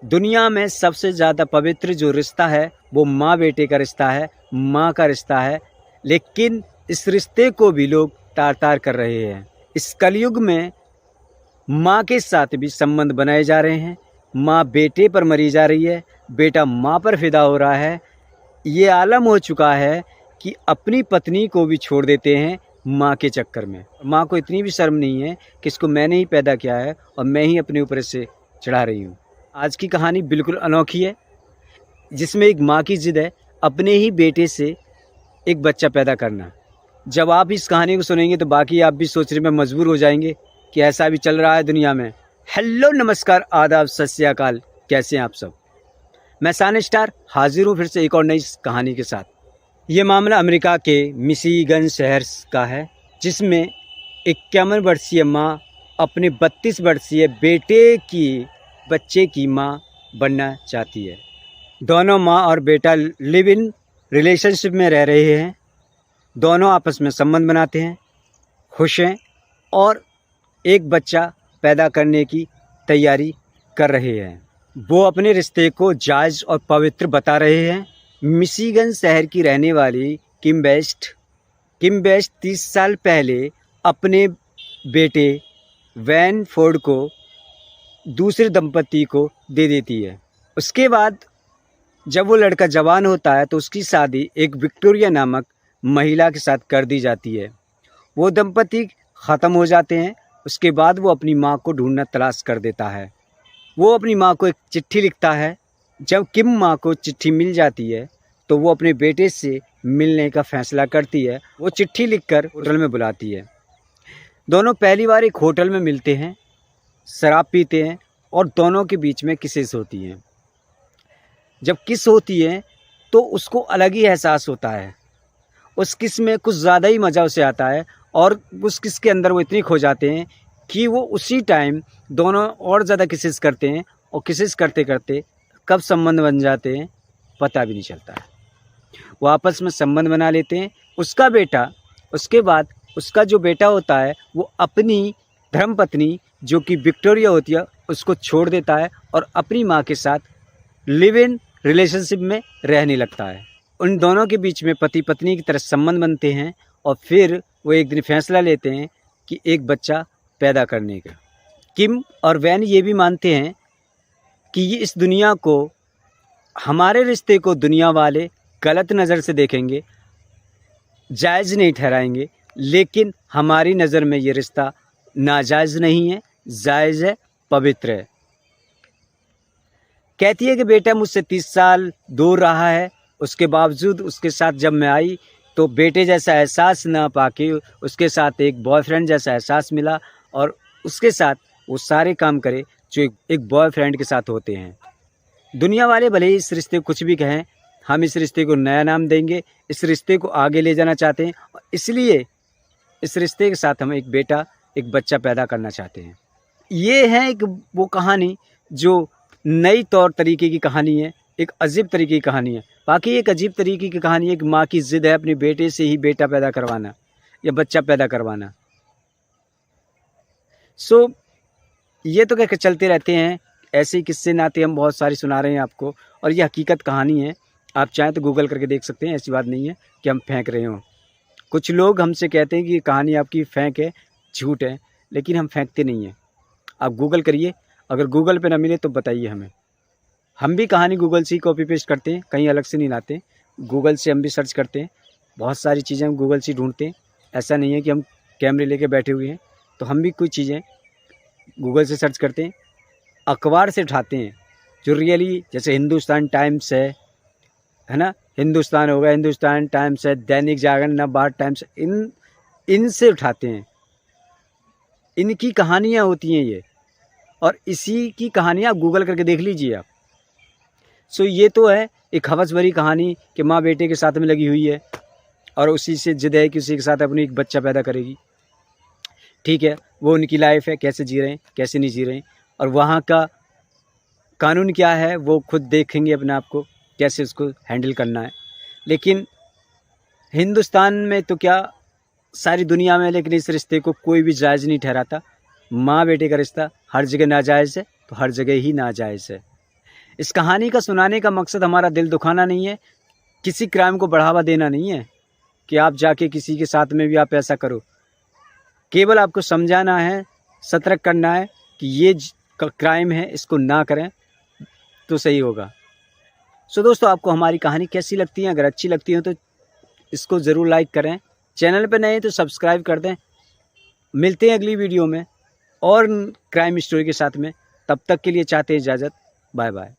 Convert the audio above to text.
दुनिया में सबसे ज़्यादा पवित्र जो रिश्ता है वो माँ बेटे का रिश्ता है, माँ का रिश्ता है। लेकिन इस रिश्ते को भी लोग तार-तार कर रहे हैं। इस कलयुग में माँ के साथ भी संबंध बनाए जा रहे हैं। माँ बेटे पर मरी जा रही है, बेटा माँ पर फिदा हो रहा है। ये आलम हो चुका है कि अपनी पत्नी को भी छोड़ देते हैं माँ के चक्कर में। माँ को इतनी भी शर्म नहीं है कि इसको मैंने ही पैदा किया है और मैं ही अपने ऊपर इसे चढ़ा रही हूँ। आज की कहानी बिल्कुल अनोखी है, जिसमें एक माँ की ज़िद है अपने ही बेटे से एक बच्चा पैदा करना। जब आप इस कहानी को सुनेंगे तो बाकी आप भी सोचने में मजबूर हो जाएंगे कि ऐसा भी चल रहा है दुनिया में। हेलो, नमस्कार, आदाब, सत श्री अकाल। कैसे हैं आप सब? मैं सान स्टार हाजिर हूँ फिर से एक और नई कहानी के साथ। ये मामला अमेरिका के मिशिगन शहर का है, जिसमें 51 वर्षीय माँ अपने 32 वर्षीय बच्चे की माँ बनना चाहती है। दोनों माँ और बेटा लिव इन रिलेशनशिप में रह रहे हैं। दोनों आपस में संबंध बनाते हैं, खुश हैं और एक बच्चा पैदा करने की तैयारी कर रहे हैं। वो अपने रिश्ते को जायज़ और पवित्र बता रहे हैं। मिशिगन शहर की रहने वाली किम बेस्ट 30 साल पहले अपने बेटे वैन फोर्ड को दूसरे दंपति को दे देती है। उसके बाद जब वो लड़का जवान होता है तो उसकी शादी एक विक्टोरिया नामक महिला के साथ कर दी जाती है। वो दंपति ख़त्म हो जाते हैं। उसके बाद वो अपनी माँ को ढूंढना तलाश कर देता है। वो अपनी माँ को एक चिट्ठी लिखता है। जब किम माँ को चिट्ठी मिल जाती है तो वो अपने बेटे से मिलने का फैसला करती है। वो चिट्ठी लिखकर होटल में बुलाती है। दोनों पहली बार एक होटल में मिलते हैं, शराब पीते हैं और दोनों के बीच में किसेस होती हैं। जब किस होती है तो उसको अलग ही एहसास होता है। उस किस में कुछ ज़्यादा ही मज़ा उसे आता है और उस किस के अंदर वो इतनी खो जाते हैं कि वो उसी टाइम दोनों और ज़्यादा किसेस करते हैं और किसेस करते करते कब संबंध बन जाते हैं पता भी नहीं चलता है। वो आपस में संबंध बना लेते हैं। उसके बाद उसका जो बेटा होता है वो अपनी धर्मपत्नी जो कि विक्टोरिया होती है उसको छोड़ देता है और अपनी माँ के साथ लिव इन रिलेशनशिप में रहने लगता है। उन दोनों के बीच में पति पत्नी की तरह संबंध बनते हैं और फिर वो एक दिन फैसला लेते हैं कि एक बच्चा पैदा करने का। किम और वैन ये भी मानते हैं कि ये इस दुनिया को, हमारे रिश्ते को दुनिया वाले गलत नज़र से देखेंगे, जायज़ नहीं ठहराएंगे, लेकिन हमारी नज़र में ये रिश्ता नाजायज़ नहीं है, जायज़ है, पवित्र है। कहती है कि बेटा मुझसे 30 साल दूर रहा है, उसके बावजूद उसके साथ जब मैं आई तो बेटे जैसा एहसास ना पाके उसके साथ एक बॉयफ्रेंड जैसा एहसास मिला और उसके साथ वो सारे काम करे जो एक बॉयफ्रेंड के साथ होते हैं। दुनिया वाले भले ही इस रिश्ते को कुछ भी कहें, हम इस रिश्ते को नया नाम देंगे। इस रिश्ते को आगे ले जाना चाहते हैं और इसलिए इस रिश्ते के साथ हम एक बच्चा पैदा करना चाहते हैं। ये है एक वो कहानी जो नई तौर तरीके की कहानी है, एक अजीब तरीके की कहानी है। बाकी एक अजीब तरीके की कहानी है कि माँ की ज़िद है अपने बेटे से ही बेटा पैदा करवाना या बच्चा पैदा करवाना। ये तो क्या चलते रहते हैं, ऐसे ही किस्से नाते हम बहुत सारी सुना रहे हैं आपको और ये हकीकत कहानी है। आप चाहें तो गूगल करके देख सकते हैं। ऐसी बात नहीं है कि हम फेंक रहे हों। कुछ लोग हमसे कहते हैं कि ये कहानी आपकी फेंक है, झूठ है, लेकिन हम फेंकते नहीं हैं। आप गूगल करिए, अगर गूगल पे ना मिले तो बताइए हमें। हम भी कहानी गूगल से ही कॉपी पेस्ट करते हैं, कहीं अलग से नहीं लाते। गूगल से हम भी सर्च करते हैं, बहुत सारी चीज़ें हम गूगल से ढूंढते हैं। ऐसा नहीं है कि हम कैमरे लेके बैठे हुए हैं, तो हम भी कुछ चीज़ें गूगल से सर्च करते हैं, अखबार से उठाते हैं जो रियली, जैसे हिंदुस्तान टाइम्स है ना, हिंदुस्तान हो गया, हिंदुस्तान टाइम्स है, दैनिक जागरण, नवभारत टाइम्स, इनसे उठाते हैं। इनकी कहानियाँ होती हैं ये, और इसी की कहानियाँ आप गूगल करके देख लीजिए आप। ये तो है एक हवस भरी कहानी कि माँ बेटे के साथ में लगी हुई है और उसी से जिद है कि उसी के साथ अपनी एक बच्चा पैदा करेगी। ठीक है, वो उनकी लाइफ है, कैसे जी रहे हैं कैसे नहीं जी रहे हैं, और वहाँ का कानून क्या है वो खुद देखेंगे अपने आप को, कैसे उसको हैंडल करना है। लेकिन हिंदुस्तान में तो क्या, सारी दुनिया में, लेकिन इस रिश्ते को कोई भी जायज़ नहीं ठहराता। माँ बेटे का रिश्ता हर जगह नाजायज़ है तो हर जगह ही नाजायज़ है। इस कहानी का सुनाने का मकसद हमारा दिल दुखाना नहीं है, किसी क्राइम को बढ़ावा देना नहीं है कि आप जाके किसी के साथ में भी आप ऐसा करो। केवल आपको समझाना है, सतर्क करना है कि ये क्राइम है, इसको ना करें तो सही होगा। सो दोस्तों, आपको हमारी कहानी कैसी लगती है? अगर अच्छी लगती है तो इसको ज़रूर लाइक करें, चैनल पर नए हैं तो सब्सक्राइब कर दें। मिलते हैं अगली वीडियो में और क्राइम स्टोरी के साथ में। तब तक के लिए चाहते हैं इजाज़त। Bye bye.